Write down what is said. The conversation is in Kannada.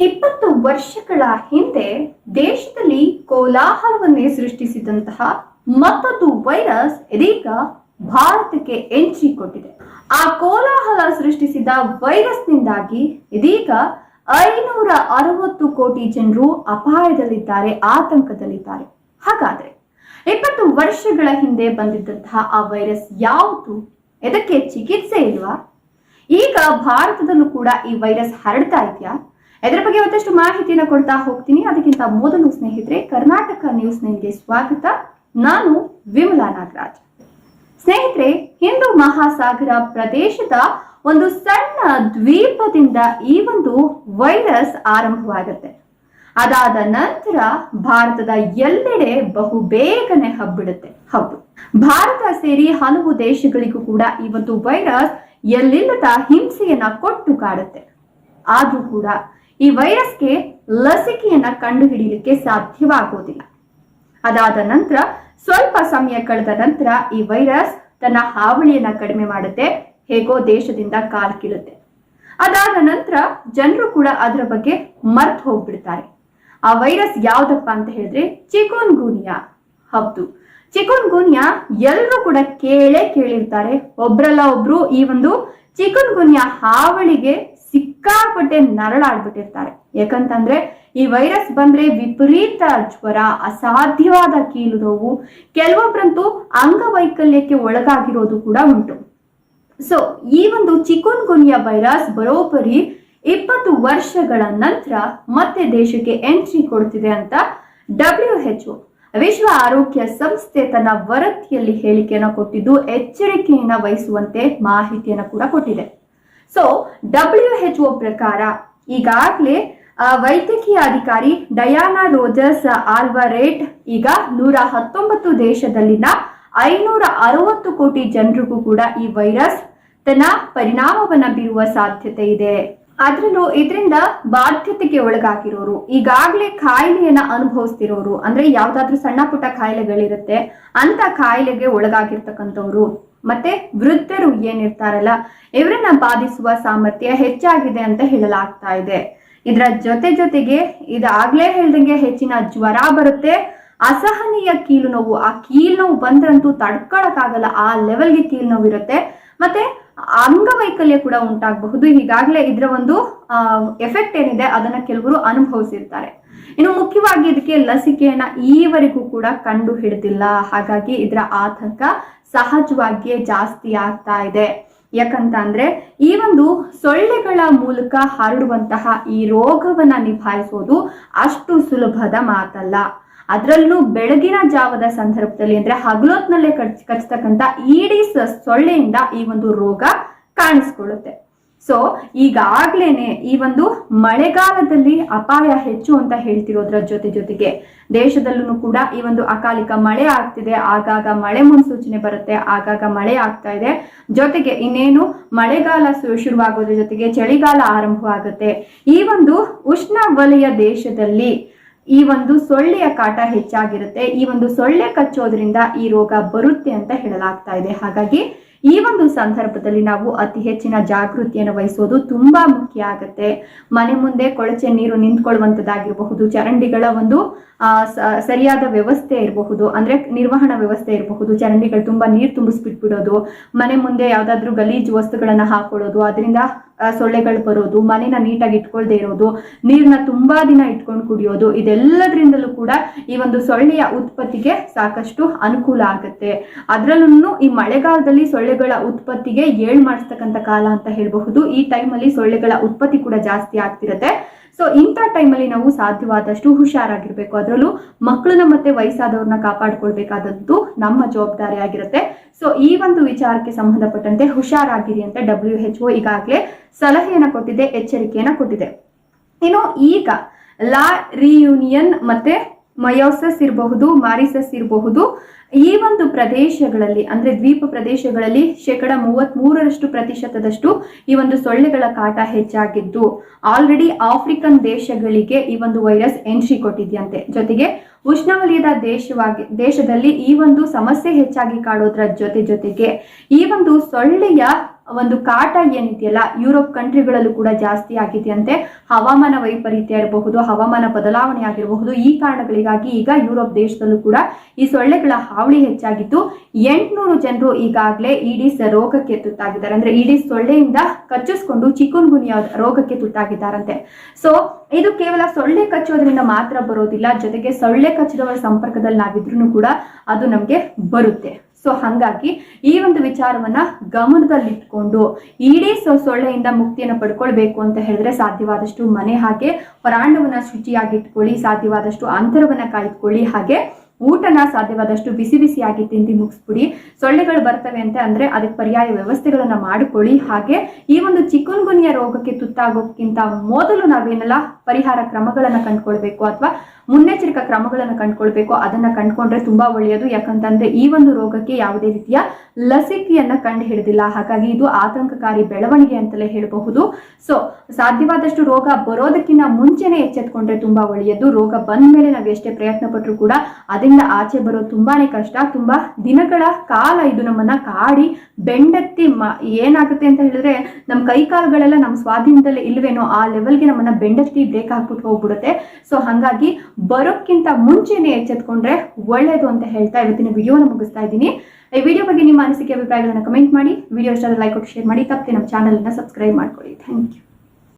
20 ವರ್ಷಗಳ ಹಿಂದೆ ದೇಶದಲ್ಲಿ ಕೋಲಾಹಲವನ್ನೇ ಸೃಷ್ಟಿಸಿದಂತಹ ಮತ್ತೊಂದು ವೈರಸ್ ಇದೀಗ ಭಾರತಕ್ಕೆ ಎಂಟ್ರಿ ಕೊಟ್ಟಿದೆ. ಆ ಕೋಲಾಹಲ ಸೃಷ್ಟಿಸಿದ ವೈರಸ್ನಿಂದಾಗಿ ಇದೀಗ 560 ಕೋಟಿ ಜನರು ಅಪಾಯದಲ್ಲಿದ್ದಾರೆ, ಆತಂಕದಲ್ಲಿದ್ದಾರೆ. ಹಾಗಾದ್ರೆ 20 ವರ್ಷಗಳ ಹಿಂದೆ ಬಂದಿದ್ದಂತಹ ಆ ವೈರಸ್ ಯಾವುದು? ಇದಕ್ಕೆ ಚಿಕಿತ್ಸೆ ಇಲ್ವಾ? ಈಗ ಭಾರತದಲ್ಲೂ ಕೂಡ ಈ ವೈರಸ್ ಹರಡ್ತಾ ಇದೆಯಾ? ಇದರ ಬಗ್ಗೆ ಮತ್ತಷ್ಟು ಮಾಹಿತಿಯನ್ನು ಕೊಡ್ತಾ ಹೋಗ್ತೀನಿ. ಅದಕ್ಕಿಂತ ಮೊದಲು ಸ್ನೇಹಿತರೆ, ಕರ್ನಾಟಕ ನ್ಯೂಸ್ ನೈನ್ಗೆ ಸ್ವಾಗತ. ನಾನು ವಿಮಲಾ ನಾಗರಾಜ್. ಸ್ನೇಹಿತರೆ, ಹಿಂದೂ ಮಹಾಸಾಗರ ಪ್ರದೇಶದ ಒಂದು ಸಣ್ಣ ದ್ವೀಪದಿಂದ ಈ ಒಂದು ವೈರಸ್ ಆರಂಭವಾಗುತ್ತೆ. ಅದಾದ ನಂತರ ಭಾರತದ ಎಲ್ಲೆಡೆ ಬಹು ಬೇಗನೆ ಹಬ್ಬಿಡುತ್ತೆ. ಹೌದು, ಭಾರತ ಸೇರಿ ಹಲವು ದೇಶಗಳಿಗೂ ಕೂಡ ಈ ಒಂದು ವೈರಸ್ ಎಲ್ಲಿಲ್ಲದ ಹಿಂಸೆಯನ್ನ ಕೊಟ್ಟು ಕಾಡುತ್ತೆ. ಆದ್ರೂ ಕೂಡ ಈ ವೈರಸ್ಗೆ ಲಸಿಕೆಯನ್ನ ಕಂಡುಹಿಡಿಯಲಿಕ್ಕೆ ಸಾಧ್ಯವಾಗುವುದಿಲ್ಲ. ಅದಾದ ನಂತರ ಸ್ವಲ್ಪ ಸಮಯ ಕಳೆದ ನಂತರ ಈ ವೈರಸ್ ತನ್ನ ಹಾವಳಿಯನ್ನ ಕಡಿಮೆ ಮಾಡುತ್ತೆ, ಹೇಗೋ ದೇಶದಿಂದ ಕಾಲ್ಕಿಳುತ್ತೆ. ಅದಾದ ನಂತರ ಜನರು ಕೂಡ ಅದರ ಬಗ್ಗೆ ಮರ್ತು ಹೋಗ್ಬಿಡ್ತಾರೆ. ಆ ವೈರಸ್ ಯಾವ್ದಪ್ಪ ಅಂತ ಹೇಳಿದ್ರೆ ಚಿಕನ್ ಗುನ್ಯಾ. ಹೌದು, ಚಿಕನ್ ಗುನ್ಯಾ ಎಲ್ಲರೂ ಕೂಡ ಕೇಳಿರ್ತಾರೆ. ಒಬ್ರಲ್ಲ ಒಬ್ರು ಈ ಒಂದು ಚಿಕನ್ ಗುನ್ಯಾ ಹಾವಳಿಗೆ ಸಿಕ್ಕಾಪಟ್ಟೆ ನರಳಾಡ್ಬಿಟ್ಟಿರ್ತಾರೆ. ಯಾಕಂತಂದ್ರೆ ಈ ವೈರಸ್ ಬಂದ್ರೆ ವಿಪರೀತ ಜ್ವರ, ಅಸಾಧ್ಯವಾದ ಕೀಲು ನೋವು, ಕೆಲವೊಬ್ಬರಂತೂ ಅಂಗವೈಕಲ್ಯಕ್ಕೆ ಒಳಗಾಗಿರೋದು ಕೂಡ ಉಂಟು. ಸೊ ಈ ಒಂದು ಚಿಕನ್ ಗುನ್ಯಾ ವೈರಸ್ ಬರೋಬ್ಬರಿ 20 ವರ್ಷಗಳ ನಂತರ ಮತ್ತೆ ದೇಶಕ್ಕೆ ಎಂಟ್ರಿ ಕೊಡ್ತಿದೆ ಅಂತ WHO ವಿಶ್ವ ಆರೋಗ್ಯ ಸಂಸ್ಥೆ ತನ್ನ ವರದಿಯಲ್ಲಿ ಹೇಳಿಕೆಯನ್ನು ಕೊಟ್ಟಿದ್ದು, ಎಚ್ಚರಿಕೆಯನ್ನ ವಹಿಸುವಂತೆ ಮಾಹಿತಿಯನ್ನು ಕೂಡ ಕೊಟ್ಟಿದೆ. ಸೊ WHO ಪ್ರಕಾರ ಈಗಾಗಲೇ ವೈದ್ಯಕೀಯ ಅಧಿಕಾರಿ ಡಯಾನಾ ರೋಜರ್ಸ್ ಆಲ್ವಾರೇಟ್ ಈಗ 119 ದೇಶದಲ್ಲಿನ 560 ಕೋಟಿ ಜನರಿಗೂ ಕೂಡ ಈ ವೈರಸ್ ತನ್ನ ಪರಿಣಾಮವನ್ನ ಬೀರುವ ಸಾಧ್ಯತೆ ಇದೆ. ಆದ್ರೂ ಇದರಿಂದ ಬಾಧ್ಯತೆಗೆ ಒಳಗಾಗಿರೋರು, ಈಗಾಗಲೇ ಕಾಯಿಲೆಯನ್ನ ಅನುಭವಿಸ್ತಿರೋರು, ಅಂದ್ರೆ ಯಾವ್ದಾದ್ರು ಸಣ್ಣ ಪುಟ್ಟ ಕಾಯಿಲೆಗಳಿರುತ್ತೆ ಅಂತ ಕಾಯಿಲೆಗೆ ಒಳಗಾಗಿರ್ತಕ್ಕಂಥವ್ರು, ಮತ್ತೆ ವೃದ್ಧರು ಏನಿರ್ತಾರಲ್ಲ, ಇವರನ್ನ ಬಾಧಿಸುವ ಸಾಮರ್ಥ್ಯ ಹೆಚ್ಚಾಗಿದೆ ಅಂತ ಹೇಳಲಾಗ್ತಾ ಇದೆ. ಇದರ ಜೊತೆಗೆ ಇದಾಗ್ಲೇ ಹೇಳ್ದಂಗೆ ಹೆಚ್ಚಿನ ಜ್ವರ ಬರುತ್ತೆ, ಅಸಹನೀಯ ಕೀಲು ನೋವು, ಆ ಕೀಲು ನೋವು ಬಂದ್ರಂತೂ ತಡ್ಕೊಳಕ್ಕಾಗಲ್ಲ, ಆ ಲೆವೆಲ್ಗೆ ಕೀಲು ನೋವು ಇರುತ್ತೆ. ಮತ್ತೆ ಅಂಗವೈಕಲ್ಯ ಕೂಡ ಉಂಟಾಗಬಹುದು. ಹೀಗಾಗ್ಲೇ ಇದರ ಒಂದು ಎಫೆಕ್ಟ್ ಏನಿದೆ ಅದನ್ನ ಕೆಲವರು ಅನುಭವಿಸಿರ್ತಾರೆ. ಇನ್ನು ಮುಖ್ಯವಾಗಿ ಇದಕ್ಕೆ ಲಸಿಕೆಯನ್ನ ಈವರೆಗೂ ಕೂಡ ಕಂಡು ಹಿಡಿದಿಲ್ಲ. ಹಾಗಾಗಿ ಇದರ ಆತಂಕ ಸಹಜವಾಗಿಯೇ ಜಾಸ್ತಿ ಆಗ್ತಾ ಇದೆ. ಯಾಕಂತ ಅಂದ್ರೆ ಈ ಒಂದು ಸೊಳ್ಳೆಗಳ ಮೂಲಕ ಹರಡುವಂತಹ ಈ ರೋಗವನ್ನ ನಿಭಾಯಿಸೋದು ಅಷ್ಟು ಸುಲಭದ ಮಾತಲ್ಲ. ಅದರಲ್ಲೂ ಬೆಳಗಿನ ಜಾವದ ಸಂದರ್ಭದಲ್ಲಿ ಅಂದ್ರೆ ಹಗಲೊತ್ನಲ್ಲೇ ಕಚ್ಚತಕ್ಕಂತ ಈಡೀಸ್ ಸೊಳ್ಳೆಯಿಂದ ಈ ಒಂದು ರೋಗ ಕಾಣಿಸ್ಕೊಳ್ಳುತ್ತೆ. ಸೊ ಈಗಾಗ್ಲೇನೆ ಈ ಒಂದು ಮಳೆಗಾಲದಲ್ಲಿ ಅಪಾಯ ಹೆಚ್ಚು ಅಂತ ಹೇಳ್ತಿರೋದ್ರ ಜೊತೆಗೆ ದೇಶದಲ್ಲೂ ಕೂಡ ಈ ಒಂದು ಅಕಾಲಿಕ ಮಳೆ ಆಗ್ತಿದೆ. ಆಗಾಗ ಮಳೆ ಮುನ್ಸೂಚನೆ ಬರುತ್ತೆ, ಆಗಾಗ ಮಳೆ ಆಗ್ತಾ ಇದೆ. ಜೊತೆಗೆ ಇನ್ನೇನು ಮಳೆಗಾಲ ಶುರುವಾಗೋದ್ರ ಜೊತೆಗೆ ಚಳಿಗಾಲ ಆರಂಭವಾಗುತ್ತೆ. ಈ ಒಂದು ಉಷ್ಣ ವಲಯ ದೇಶದಲ್ಲಿ ಈ ಒಂದು ಸೊಳ್ಳೆಯ ಕಾಟ ಹೆಚ್ಚಾಗಿರುತ್ತೆ. ಈ ಒಂದು ಸೊಳ್ಳೆ ಕಚ್ಚೋದ್ರಿಂದ ಈ ರೋಗ ಬರುತ್ತೆ ಅಂತ ಹೇಳಲಾಗ್ತಾ ಇದೆ. ಹಾಗಾಗಿ ಈ ಒಂದು ಸಂದರ್ಭದಲ್ಲಿ ನಾವು ಅತಿ ಹೆಚ್ಚಿನ ಜಾಗೃತಿಯನ್ನು ವಹಿಸೋದು ತುಂಬಾ ಮುಖ್ಯ ಆಗುತ್ತೆ. ಮನೆ ಮುಂದೆ ಕೊಳಚೆ ನೀರು ನಿಂತ್ಕೊಳ್ಳುವಂತದ್ದಾಗಿರಬಹುದು, ಚರಂಡಿಗಳ ಒಂದು ಸರಿಯಾದ ವ್ಯವಸ್ಥೆ ಇರಬಹುದು, ಅಂದ್ರೆ ನಿರ್ವಹಣಾ ವ್ಯವಸ್ಥೆ ಇರಬಹುದು. ಚರಂಡಿಗಳು ತುಂಬಾ ನೀರು ತುಂಬಿಸ್ಬಿಟ್ಬಿಡೋದು, ಮನೆ ಮುಂದೆ ಯಾವ್ದಾದ್ರು ಗಲೀಜು ವಸ್ತುಗಳನ್ನ ಹಾಕೊಳ್ಳೋದು, ಅದರಿಂದ ಸೊಳ್ಳೆಗಳು ಬರೋದು, ಮನೆನ ನೀಟಾಗಿ ಇಟ್ಕೊಳ್ದೇ ಇರೋದು, ನೀರ್ನ ತುಂಬಾ ದಿನ ಇಟ್ಕೊಂಡು ಕುಡಿಯೋದು, ಇದೆಲ್ಲದ್ರಿಂದಲೂ ಕೂಡ ಈ ಒಂದು ಸೊಳ್ಳೆಯ ಉತ್ಪತ್ತಿಗೆ ಸಾಕಷ್ಟು ಅನುಕೂಲ ಆಗುತ್ತೆ. ಅದ್ರಲ್ಲೂ ಈ ಮಳೆಗಾಲದಲ್ಲಿ ಸೊಳ್ಳೆಗಳ ಉತ್ಪತ್ತಿಗೆ ಏಳ್ ಮಾಡಿಸ್ತಕ್ಕಂಥ ಕಾಲ ಅಂತ ಹೇಳಬಹುದು. ಈ ಟೈಮಲ್ಲಿ ಸೊಳ್ಳೆಗಳ ಉತ್ಪತ್ತಿ ಕೂಡ ಜಾಸ್ತಿ ಆಗ್ತಿರುತ್ತೆ. ಸೊ ಇಂಥ ಟೈಮಲ್ಲಿ ನಾವು ಸಾಧ್ಯವಾದಷ್ಟು ಹುಷಾರಾಗಿರ್ಬೇಕು. ಅದರಲ್ಲೂ ಮಕ್ಕಳನ್ನ ಮತ್ತೆ ವಯಸ್ಸಾದವ್ರನ್ನ ಕಾಪಾಡ್ಕೊಳ್ಬೇಕಾದದ್ದು ನಮ್ಮ ಜವಾಬ್ದಾರಿ ಆಗಿರುತ್ತೆ. ಸೊ ಈ ಒಂದು ವಿಚಾರಕ್ಕೆ ಸಂಬಂಧಪಟ್ಟಂತೆ ಹುಷಾರಾಗಿರಿ ಅಂತ WHO ಈಗಾಗಲೇ ಸಲಹೆಯನ್ನ ಕೊಟ್ಟಿದೆ, ಎಚ್ಚರಿಕೆಯನ್ನ ಕೊಟ್ಟಿದೆ. ಇನ್ನು ಈಗ ಲಾ ರಿಯೂನಿಯನ್ ಮತ್ತೆ ಮಯೋಸಸ್ ಇರಬಹುದು, ಮಾರಿಸಸ್ ಇರಬಹುದು, ಈ ಒಂದು ಪ್ರದೇಶಗಳಲ್ಲಿ ಅಂದ್ರೆ ದ್ವೀಪ ಪ್ರದೇಶಗಳಲ್ಲಿ 33% ಈ ಒಂದು ಸೊಳ್ಳೆಗಳ ಕಾಟ ಹೆಚ್ಚಾಗಿದ್ದು ಆಲ್ರೆಡಿ ಆಫ್ರಿಕನ್ ದೇಶಗಳಿಗೆ ಈ ಒಂದು ವೈರಸ್ ಎಂಟ್ರಿ ಕೊಟ್ಟಿದ್ಯಂತೆ. ಜೊತೆಗೆ ಉಷ್ಣವಲಯದ ದೇಶದಲ್ಲಿ ಈ ಒಂದು ಸಮಸ್ಯೆ ಹೆಚ್ಚಾಗಿ ಕಾಡೋದ್ರ ಜೊತೆಗೆ ಈ ಒಂದು ಸೊಳ್ಳೆಯ ಒಂದು ಕಾಟ ಏನಿದೆಯಲ್ಲ ಯುರೋಪ್ ಕಂಟ್ರಿಗಳಲ್ಲೂ ಕೂಡ ಜಾಸ್ತಿ ಆಗಿದೆಯಂತೆ. ಹವಾಮಾನ ವೈಪರೀತ್ಯ ಇರಬಹುದು, ಹವಾಮಾನ ಬದಲಾವಣೆ ಆಗಿರಬಹುದು, ಈ ಕಾರಣಗಳಿಗಾಗಿ ಈಗ ಯುರೋಪ್ ದೇಶದಲ್ಲೂ ಕೂಡ ಈ ಸೊಳ್ಳೆಗಳ ಹಾವಳಿ ಹೆಚ್ಚಾಗಿದ್ದು 800 ಜನರು ಈಗಾಗಲೇ ಈಡಿಸ್ ರೋಗಕ್ಕೆ ತುತ್ತಾಗಿದ್ದಾರೆ. ಅಂದ್ರೆ ಈಡಿಸ್ ಸೊಳ್ಳೆಯಿಂದ ಕಚ್ಚಿಸ್ಕೊಂಡು ಚಿಕುನ್ಗುನ್ಯಾ ರೋಗಕ್ಕೆ ತುತ್ತಾಗಿದ್ದಾರಂತೆ. ಸೊ ಇದು ಕೇವಲ ಸೊಳ್ಳೆ ಕಚ್ಚೋದ್ರಿಂದ ಮಾತ್ರ ಬರೋದಿಲ್ಲ, ಜೊತೆಗೆ ಸೊಳ್ಳೆ ಕಚ್ಚಿದವರ ಸಂಪರ್ಕದಲ್ಲಿ ನಾವಿದ್ರೂ ಕೂಡ ಅದು ನಮ್ಗೆ ಬರುತ್ತೆ. ಸೊ ಹಾಗಾಗಿ ಈ ಒಂದು ವಿಚಾರವನ್ನ ಗಮನದಲ್ಲಿಟ್ಕೊಂಡು ಈಡೀಸ್ ಸೊಳ್ಳೆಯಿಂದ ಮುಕ್ತಿಯನ್ನು ಪಡ್ಕೊಳ್ಬೇಕು ಅಂತ ಹೇಳಿದ್ರೆ ಸಾಧ್ಯವಾದಷ್ಟು ಮನೆ ಹಾಗೆ ಹೊರಾಂಗಣವನ್ನ ಶುಚಿಯಾಗಿಟ್ಕೊಳ್ಳಿ, ಸಾಧ್ಯವಾದಷ್ಟು ಅಂತರವನ್ನ ಕಾಯ್ದುಕೊಳ್ಳಿ, ಹಾಗೆ ಊಟನ ಸಾಧ್ಯವಾದಷ್ಟು ಬಿಸಿ ಬಿಸಿಯಾಗಿ ತಿಂದು ಮುಗಿಸ್ಬಿಡಿ. ಸೊಳ್ಳೆಗಳು ಬರ್ತವೆ ಅಂತ ಅಂದ್ರೆ ಅದಕ್ಕೆ ಪರ್ಯಾಯ ವ್ಯವಸ್ಥೆಗಳನ್ನ ಮಾಡಿಕೊಳ್ಳಿ. ಹಾಗೆ ಈ ಒಂದು ಚಿಕುನ್ಗುನ್ಯಾ ರೋಗಕ್ಕೆ ತುತ್ತಾಗೋಕ್ಕಿಂತ ಮೊದಲು ನಾವೇನೆಲ್ಲ ಪರಿಹಾರ ಕ್ರಮಗಳನ್ನ ಕಂಡುಕೊಳ್ಬೇಕು ಅಥವಾ ಮುನ್ನೆಚ್ಚರಿಕಾ ಕ್ರಮಗಳನ್ನ ಕಂಡುಕೊಳ್ಬೇಕು ಅದನ್ನ ಕಂಡುಕೊಂಡ್ರೆ ತುಂಬಾ ಒಳ್ಳೆಯದು. ಯಾಕಂತಂದ್ರೆ ಈ ಒಂದು ರೋಗಕ್ಕೆ ಯಾವುದೇ ರೀತಿಯ ಲಸಿಕೆಯನ್ನ ಕಂಡು ಹಿಡಿದಿಲ್ಲ, ಹಾಗಾಗಿ ಇದು ಆತಂಕಕಾರಿ ಬೆಳವಣಿಗೆ ಅಂತಲೇ ಹೇಳಬಹುದು. ಸೊ ಸಾಧ್ಯವಾದಷ್ಟು ರೋಗ ಬರೋದಕ್ಕಿಂತ ಮುಂಚೆನೆ ಎಚ್ಚೆತ್ಕೊಂಡ್ರೆ ತುಂಬಾ ಒಳ್ಳೆಯದು. ರೋಗ ಬಂದ ಮೇಲೆ ನಾವು ಎಷ್ಟೇ ಪ್ರಯತ್ನ ಪಟ್ಟರು ಕೂಡ ಅದರಿಂದ ಆಚೆ ಬರೋದು ತುಂಬಾನೇ ಕಷ್ಟ. ತುಂಬಾ ದಿನಗಳ ಕಾಲ ಇದು ನಮ್ಮನ್ನ ಕಾಡಿ ಬೆಂಡೆತ್ತಿ ಏನಾಗುತ್ತೆ ಅಂತ ಹೇಳಿದ್ರೆ ನಮ್ಮ ಕೈ ಕಾಲುಗಳೆಲ್ಲ ನಮ್ಮ ಸ್ವಾಧೀನದಲ್ಲಿ ಇಲ್ವೇನೋ ಆ ಲೆವೆಲ್ಗೆ ನಮ್ಮನ್ನ ಬೆಂಡೆತ್ತಿ ಬ್ರೇಕ್ ಹಾಕ್ಬಿಟ್ಟು ಹೋಗ್ಬಿಡುತ್ತೆ. ಸೊ ಹಾಗಾಗಿ ಬರೋಕ್ಕಿಂತ ಮುಂಚೆನೆ ಎಚ್ಚೆತ್ಕೊಂಡ್ರೆ ಒಳ್ಳೇದು ಅಂತ ಹೇಳ್ತಾ ಇವತ್ತಿನ ವಿಡಿಯೋನ ಮುಗಿಸ್ತಾ ಇದ್ದೀನಿ. ಈ ವಿಡಿಯೋ ಬಗ್ಗೆ ನಿಮ್ಮ ಅನಿಸಿಕೆ ಅಭಿಪ್ರಾಯಗಳನ್ನ ಕಮೆಂಟ್ ಮಾಡಿ. ವಿಡಿಯೋ ಇಷ್ಟ ಲೈಕ್ ಕೊಟ್ಟು ಶೇರ್ ಮಾಡಿ. ತಪ್ಪದೆ ನಮ್ಮ ಚಾನಲ್ ಅನ್ನ ಸಬ್ಸ್ಕ್ರೈಬ್ ಮಾಡ್ಕೊಳ್ಳಿ. Thank you.